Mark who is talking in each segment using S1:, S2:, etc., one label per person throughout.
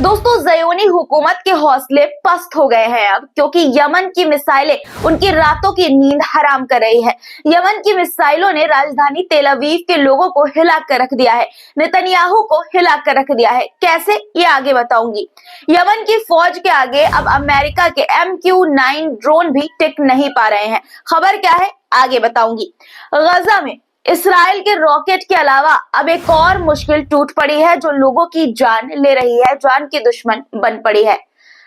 S1: दोस्तों ज़योनी हुकूमत के हौसले पस्त हो गए हैं अब, क्योंकि यमन की मिसाइलें उनकी रातों की नींद हराम कर रही है। यमन की मिसाइलों ने राजधानी तेल अवीव के लोगों को हिला कर रख दिया है, नेतन्याहू को हिला कर रख दिया है। कैसे, ये आगे बताऊंगी। यमन की फौज के आगे अब अमेरिका के MQ-9 ड्रोन भी टिक नहीं पा रहे हैं। खबर क्या है, आगे बताऊंगी। गजा में इसराइल के रॉकेट के अलावा अब एक और मुश्किल टूट पड़ी है जो लोगों की जान ले रही है, जान की दुश्मन बन पड़ी है।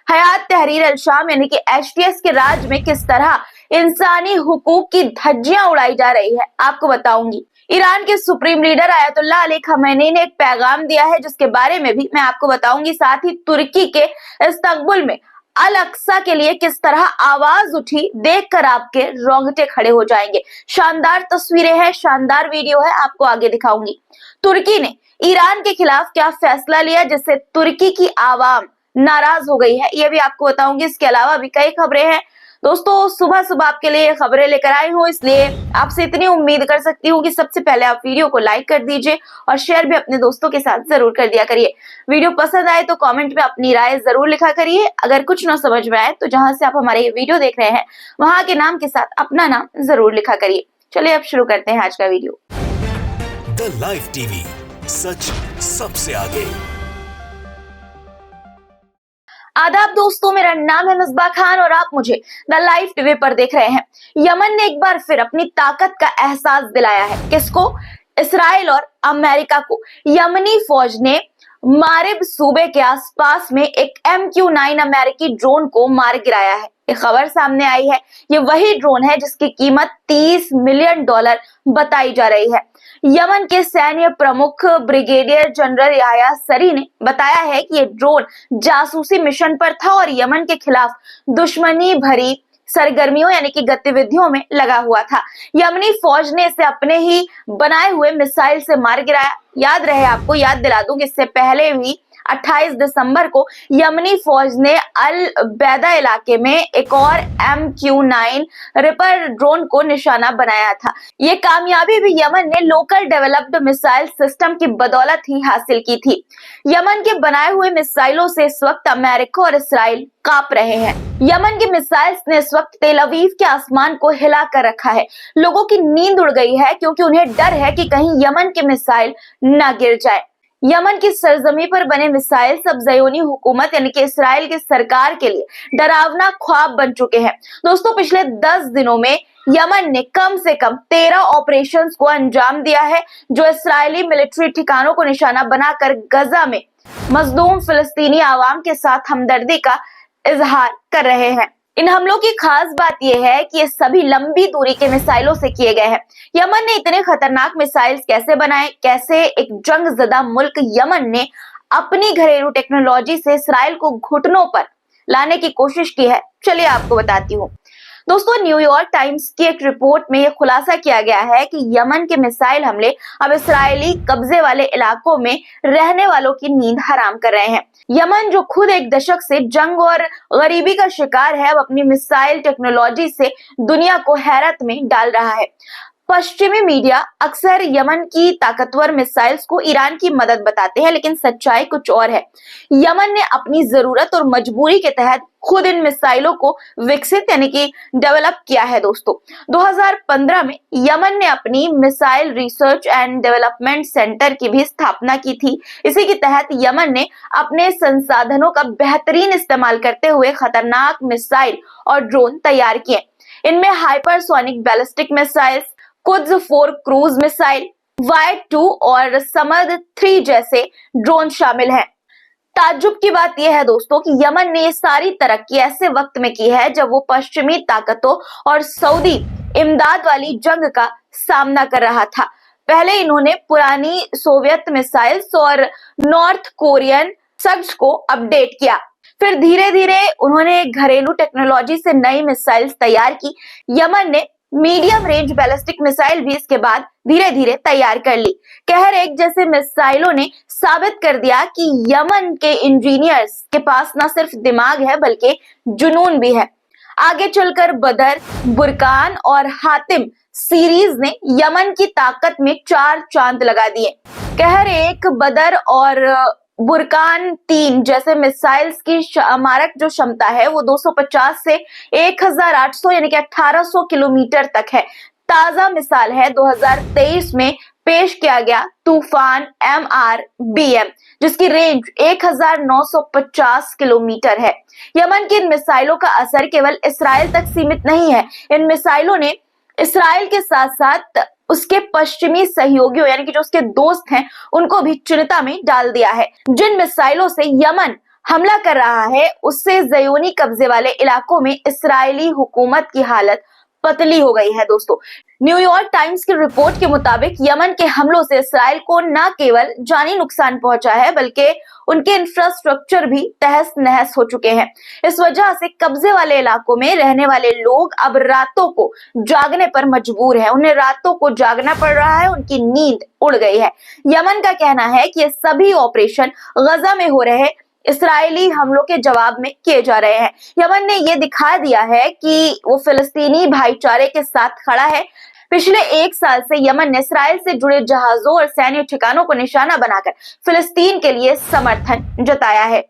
S1: हयात तहरीर अल शाम यानी कि HTS के राज में किस तरह इंसानी हुकूक की धज्जियां उड़ाई जा रही है, आपको बताऊंगी। ईरान के supreme leader Ayatollah Ali Khamenei ने एक पैगाम दिया है जिसके बारे में भी मैं आपको बताऊंगी। साथ ही तुर्की के इस्तंबुल में अल अक्सा के लिए किस तरह आवाज उठी, देखकर आपके रोंगटे खड़े हो जाएंगे। शानदार तस्वीरें हैं, शानदार वीडियो है, आपको आगे दिखाऊंगी। तुर्की ने ईरान के खिलाफ क्या फैसला लिया जिससे तुर्की की आवाम नाराज हो गई है, ये भी आपको बताऊंगी। इसके अलावा भी कई खबरें हैं दोस्तों। सुबह सुबह आपके लिए खबरें लेकर आई हूँ, इसलिए आपसे इतनी उम्मीद कर सकती हूँ कि सबसे पहले आप वीडियो को लाइक कर दीजिए और शेयर भी अपने दोस्तों के साथ जरूर कर दिया करिए। वीडियो पसंद आए तो कमेंट में अपनी राय जरूर लिखा करिए। अगर कुछ ना समझ में आए तो जहां से आप हमारे ये वीडियो देख रहे हैं वहां के नाम के साथ अपना नाम जरूर लिखा करिए। चलिए अब शुरू करते हैं आज का वीडियो।
S2: द लाइव टीवी, सच सबसे आगे।
S1: आदाब दोस्तों, मेरा नाम है मिसबा खान और आप मुझे द लाइव टीवी पर देख रहे हैं। यमन ने एक बार फिर अपनी ताकत का एहसास दिलाया है। किसको? इसराइल और अमेरिका को। यमनी फौज ने मारिब सूबे के आसपास में एक MQ-9 अमेरिकी ड्रोन को मार गिराया है। ये खबर सामने आई है। ये वही ड्रोन है जिसकी कीमत $30 मिलियन बताई जा रही है। यमन के सैन्य प्रमुख ब्रिगेडियर जनरल याह्या सरी ने बताया है कि ये ड्रोन जासूसी मिशन पर था और यमन के खिलाफ दुश्मनी भरी सरगर्मियों यानी कि गतिविधियों में लगा हुआ था। यमनी फौज ने इसे अपने ही बनाए हुए मिसाइल से मार गिराया। याद रहे आपको, याद दिला दूं कि इससे पहले भी 28 दिसंबर को यमनी फौज ने अल बैदा इलाके में एक और MQ-9 रिपर ड्रोन को निशाना बनाया था। ये कामयाबी भी यमन ने लोकल डेवलप्ड मिसाइल सिस्टम की बदौलत ही हासिल की थी। यमन के बनाए हुए मिसाइलों से इस वक्त अमेरिका और इसराइल कांप रहे हैं। यमन के मिसाइल्स ने इस वक्त तेल अवीव के आसमान को हिला कर रखा है। लोगों की नींद उड़ गई है क्योंकि उन्हें डर है कि कहीं यमन के मिसाइल न गिर जाए। यमन की सरजमी पर बने मिसाइल सब ज़योनी हुकूमत यानी कि इसराइल की सरकार के लिए डरावना ख्वाब बन चुके हैं। दोस्तों पिछले 10 दिनों में यमन ने कम से कम 13 ऑपरेशंस को अंजाम दिया है जो इसराइली मिलिट्री ठिकानों को निशाना बनाकर गजा में मजलूम फिलिस्तीनी आवाम के साथ हमदर्दी का इजहार कर रहे हैं। इन हमलों की खास बात यह है कि ये सभी लंबी दूरी के मिसाइलों से किए गए हैं। यमन ने इतने खतरनाक मिसाइल्स कैसे बनाए, कैसे एक जंगज़दा मुल्क यमन ने अपनी घरेलू टेक्नोलॉजी से इसराइल को घुटनों पर लाने की कोशिश की है, चलिए आपको बताती हूँ। दोस्तों न्यूयॉर्क टाइम्स की एक रिपोर्ट में यह खुलासा किया गया है कि यमन के मिसाइल हमले अब इसराइली कब्जे वाले इलाकों में रहने वालों की नींद हराम कर रहे हैं। यमन जो खुद एक दशक से जंग और गरीबी का शिकार है, अब अपनी मिसाइल टेक्नोलॉजी से दुनिया को हैरत में डाल रहा है। पश्चिमी मीडिया अक्सर यमन की ताकतवर मिसाइल्स को ईरान की मदद बताते हैं, लेकिन सच्चाई कुछ और है। यमन ने अपनी जरूरत और मजबूरी के तहत खुद इन मिसाइलों को विकसित यानी कि डेवलप किया है। दोस्तों 2015 में यमन ने अपनी missile research and development centre की भी स्थापना की थी। इसी के तहत यमन ने अपने संसाधनों का बेहतरीन इस्तेमाल करते हुए खतरनाक मिसाइल और ड्रोन तैयार किए। इनमें hypersonic ballistic missiles, Quds 4 cruise missile, Y2 और समद 3 जैसे ड्रोन शामिल हैं। ताज्जुब की बात यह है दोस्तों कि यमन ने ये सारी तरक्की ऐसे वक्त में की है जब वो पश्चिमी ताकतों और सऊदी इमदाद वाली जंग का सामना कर रहा था। पहले इन्होंने पुरानी सोवियत मिसाइल्स और नॉर्थ कोरियन सग्स को अपडेट किया, फिर धीरे धीरे उन्होंने घरेलू टेक्नोलॉजी से नई मिसाइल्स तैयार की। यमन ने मीडियम रेंज बैलिस्टिक मिसाइल भी इसके बाद धीरे धीरे तैयार कर ली। कहर एक जैसे मिसाइलों ने साबित कर दिया कि यमन के इंजीनियर्स के पास न सिर्फ दिमाग है बल्कि जुनून भी है। आगे चलकर बदर, बुरकान और हातिम सीरीज ने यमन की ताकत में 4 चांद लगा दिए। कहर एक, बदर और बुरकान 3 जैसे मिसाइल्स की मारक जो क्षमता है वो 250 से 1800 यानी कि 1800 किलोमीटर तक है। ताजा मिसाल है 2023 में पेश किया गया तूफान MRBM, जिसकी रेंज 1950 किलोमीटर है। यमन की इन मिसाइलों का असर केवल इसराइल तक सीमित नहीं है। इन मिसाइलों ने इसराइल के साथ साथ उसके पश्चिमी सहयोगियों यानी कि जो उसके दोस्त हैं उनको भी चिंता में डाल दिया है। जिन मिसाइलों से यमन हमला कर रहा है उससे ज़योनी कब्जे वाले इलाकों में इसराइली हुकूमत की हालत पतली हो गई है। दोस्तों, न्यूयॉर्क टाइम्स की रिपोर्ट के मुताबिक यमन के हमलों से इसराइल को न केवल जानी नुकसान पहुंचा है बल्कि उनके इंफ्रास्ट्रक्चर भी तहस नहस हो चुके हैं। इस वजह से कब्जे वाले इलाकों में रहने वाले लोग अब रातों को जागने पर मजबूर हैं। उन्हें रातों को जागना पड़ रहा है, उनकी नींद उड़ गई है। यमन का कहना है कि ये सभी ऑपरेशन गजा में हो रहे इसराइली हमलों के जवाब में किए जा रहे हैं। यमन ने यह दिखा दिया है कि वो फिलिस्तीनी भाईचारे के साथ खड़ा है। पिछले 1 साल से यमन ने इसराइल से जुड़े जहाजों और सैन्य ठिकानों को निशाना बनाकर फिलिस्तीन के लिए समर्थन जताया है।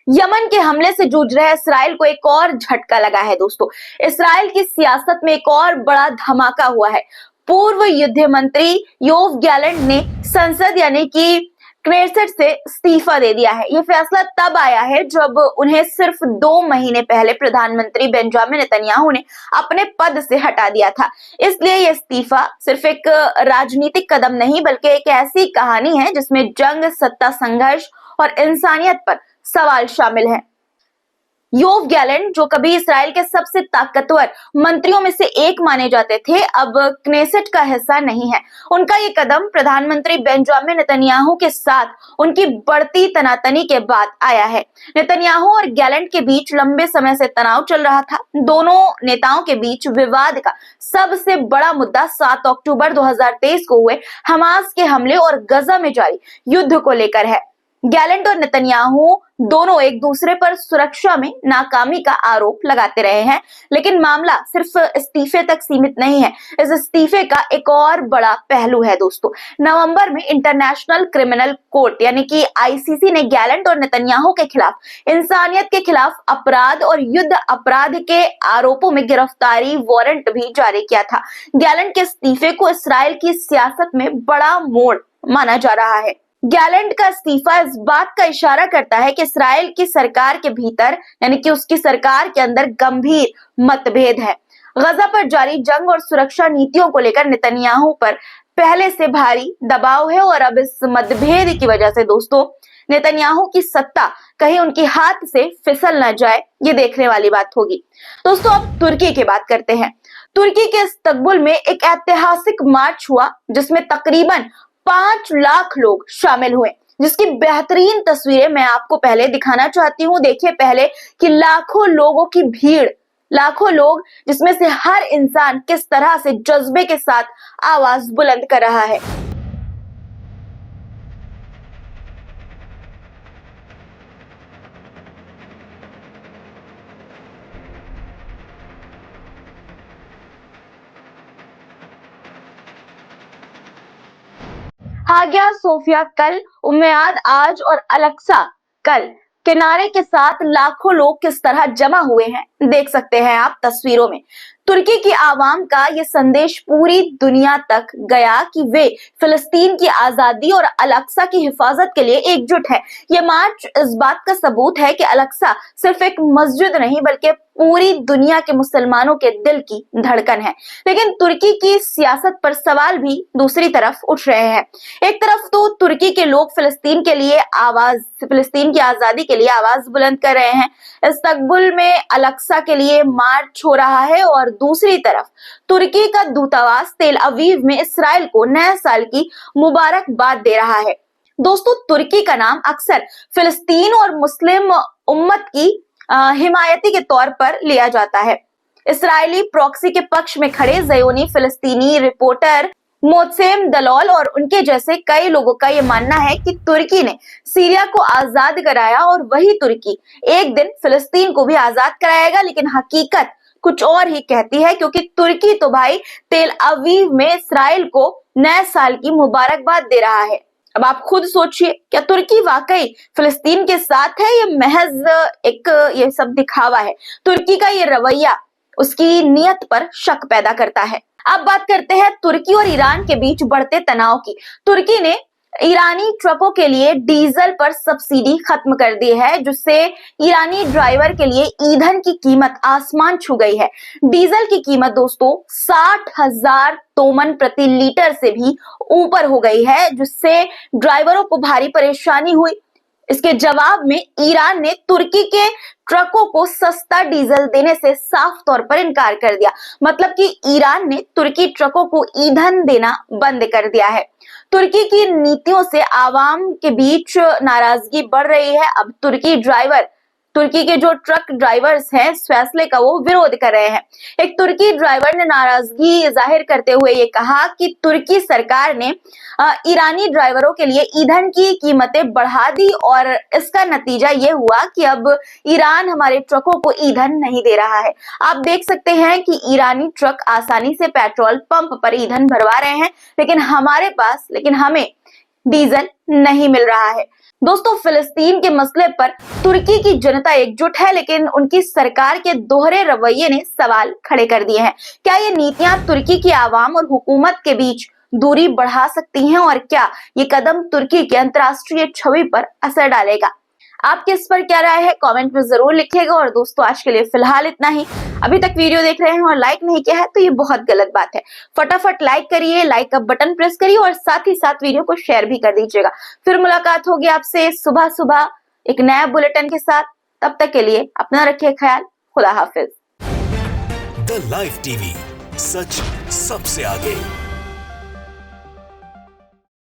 S1: यमन के हमले से जूझ रहे इसराइल को एक और झटका लगा है। दोस्तों, इसराइल की सियासत में एक और बड़ा धमाका हुआ है। पूर्व युद्ध मंत्री योव गैलेंट ने संसद यानी कि क्नेसेट से इस्तीफा दे दिया है। यह फैसला तब आया है जब उन्हें सिर्फ 2 महीने पहले प्रधानमंत्री बेंजामिन नेतन्याहू ने अपने पद से हटा दिया था। इसलिए यह इस्तीफा सिर्फ एक राजनीतिक कदम नहीं बल्कि एक ऐसी कहानी है जिसमें जंग, सत्ता संघर्ष और इंसानियत पर सवाल शामिल है। योव गैलेंट, जो कभी इसराइल के सबसे ताकतवर मंत्रियों में से एक माने जाते थे, अब क्नेसेट का हिस्सा नहीं है। उनका ये कदम प्रधानमंत्री बेंजामिन नेतन्याहू के साथ उनकी बढ़ती तनातनी के बाद आया है। नेतन्याहू और गैलेंट के बीच लंबे समय से तनाव चल रहा था। दोनों नेताओं के बीच विवाद का सबसे बड़ा मुद्दा 7 अक्टूबर 2023 को हुए हमास के हमले और गजा में जारी युद्ध को लेकर है। गैलेंट और नेतन्याहू दोनों एक दूसरे पर सुरक्षा में नाकामी का आरोप लगाते रहे हैं, लेकिन मामला सिर्फ इस्तीफे तक सीमित नहीं है। इस इस्तीफे का एक और बड़ा पहलू है। दोस्तों, नवंबर में इंटरनेशनल क्रिमिनल कोर्ट यानी कि ICC ने गैलेंट और नेतन्याहू के खिलाफ इंसानियत के खिलाफ अपराध और युद्ध अपराध के आरोपों में गिरफ्तारी वारंट भी जारी किया था। गैलेंट के इस्तीफे को इसराइल की सियासत में बड़ा मोड़ माना जा रहा है। गैलेंट का इस्तीफा इस बात का इशारा करता है कि इसराइल की सरकार के भीतर यानी कि उसकी सरकार के अंदर गंभीर मतभेद है। गजा पर जारी जंग और सुरक्षा नीतियों को लेकर नेतन्याहू पर पहले से भारी दबाव है और अब इस मतभेद की वजह से दोस्तों नेतन्याहू की सत्ता कहीं उनके हाथ से फिसल न जाए, ये देखने वाली बात होगी। दोस्तों, अब तुर्की की बात करते हैं। तुर्की के इस्तंबुल में एक ऐतिहासिक मार्च हुआ जिसमें तकरीबन 5 लाख लोग शामिल हुए, जिसकी बेहतरीन तस्वीरें मैं आपको पहले दिखाना चाहती हूँ। देखिए पहले कि लाखों लोगों की भीड़, लाखों लोग जिसमें से हर इंसान किस तरह से जज्बे के साथ आवाज बुलंद कर रहा है। हागिया सोफिया कल, उम्मयाद आज और अलक्सा कल। किनारे के साथ लाखों लोग किस तरह जमा हुए हैं देख सकते हैं आप तस्वीरों में। तुर्की की आवाम का ये संदेश पूरी दुनिया तक गया कि वे फिलिस्तीन की आजादी और अलक्सा की हिफाजत के लिए एकजुट है। ये मार्च इस बात का सबूत है कि अलक्सा सिर्फ एक मस्जिद नहीं बल्कि पूरी दुनिया के मुसलमानों के दिल की धड़कन है। लेकिन तुर्की की सियासत पर सवाल भी दूसरी तरफ उठ रहे हैं। एक तरफ तो तुर्की के लोग फिलिस्तीन की आजादी के लिए आवाज बुलंद कर रहे हैं। इस्तंबुल में अलक्सा के लिए मार्च हो रहा है और दूसरी तरफ तुर्की का दूतावास तेल अवीव में इसराइल को नए साल की मुबारकबाद दे रहा है। दोस्तों, तुर्की का नाम अक्सर फिलिस्तीन और मुस्लिम उम्मत की हिमायती के तौर पर लिया जाता है। इसराइली प्रॉक्सी के पक्ष में खड़े ज़योनी फिलिस्तीनी रिपोर्टर मोत्सेम दलौल और उनके जैसे कई लोगों का यह मानना है कि तुर्की ने सीरिया को आजाद कराया और वही तुर्की एक दिन फिलिस्तीन को भी आजाद कराएगा। लेकिन हकीकत कुछ और ही कहती है, क्योंकि तुर्की तो भाई तेल अवीव में इसराइल को नए साल की मुबारकबाद दे रहा है। अब आप खुद सोचिए, क्या तुर्की वाकई फिलिस्तीन के साथ है या महज एक ये सब दिखावा है? तुर्की का ये रवैया उसकी नियत पर शक पैदा करता है। अब बात करते हैं तुर्की और ईरान के बीच बढ़ते तनाव की। तुर्की ने ईरानी ट्रकों के लिए डीजल पर सब्सिडी खत्म कर दी है, जिससे ईरानी ड्राइवर के लिए ईंधन की कीमत आसमान छू गई है। डीजल की कीमत दोस्तों 60,000 तोमन प्रति लीटर से भी ऊपर हो गई है, जिससे ड्राइवरों को भारी परेशानी हुई। इसके जवाब में ईरान ने तुर्की के ट्रकों को सस्ता डीजल देने से साफ तौर पर इनकार कर दिया। मतलब कि ईरान ने तुर्की ट्रकों को ईंधन देना बंद कर दिया है। तुर्की की नीतियों से आवाम के बीच नाराजगी बढ़ रही है। अब तुर्की के जो ट्रक ड्राइवर्स हैं इस फैसले का वो विरोध कर रहे हैं। एक तुर्की ड्राइवर ने नाराजगी जाहिर करते हुए ये कहा कि तुर्की सरकार ने ईरानी ड्राइवरों के लिए ईंधन की कीमतें बढ़ा दी और इसका नतीजा ये हुआ कि अब ईरान हमारे ट्रकों को ईंधन नहीं दे रहा है। आप देख सकते हैं कि ईरानी ट्रक आसानी से पेट्रोल पंप पर ईंधन भरवा रहे हैं, लेकिन हमें डीजल नहीं मिल रहा है। दोस्तों, फिलिस्तीन के मसले पर तुर्की की जनता एकजुट है, लेकिन उनकी सरकार के दोहरे रवैये ने सवाल खड़े कर दिए हैं। क्या ये नीतियां तुर्की की आवाम और हुकूमत के बीच दूरी बढ़ा सकती हैं और क्या ये कदम तुर्की की अंतर्राष्ट्रीय छवि पर असर डालेगा? आपके इस पर क्या राय है कमेंट में जरूर लिखिएगा। और दोस्तों, आज के लिए फिलहाल इतना ही। अभी तक वीडियो देख रहे हैं और लाइक नहीं किया है तो ये बहुत गलत बात है। फटाफट लाइक करिए, लाइक का बटन प्रेस करिए और साथ ही साथ वीडियो को शेयर भी कर दीजिएगा। फिर मुलाकात होगी आपसे सुबह सुबह एक नया बुलेटिन के साथ। तब तक के लिए अपना रखिए ख्याल। खुदा हाफिज।
S2: द लाइव टीवी, सच सबसे आगे।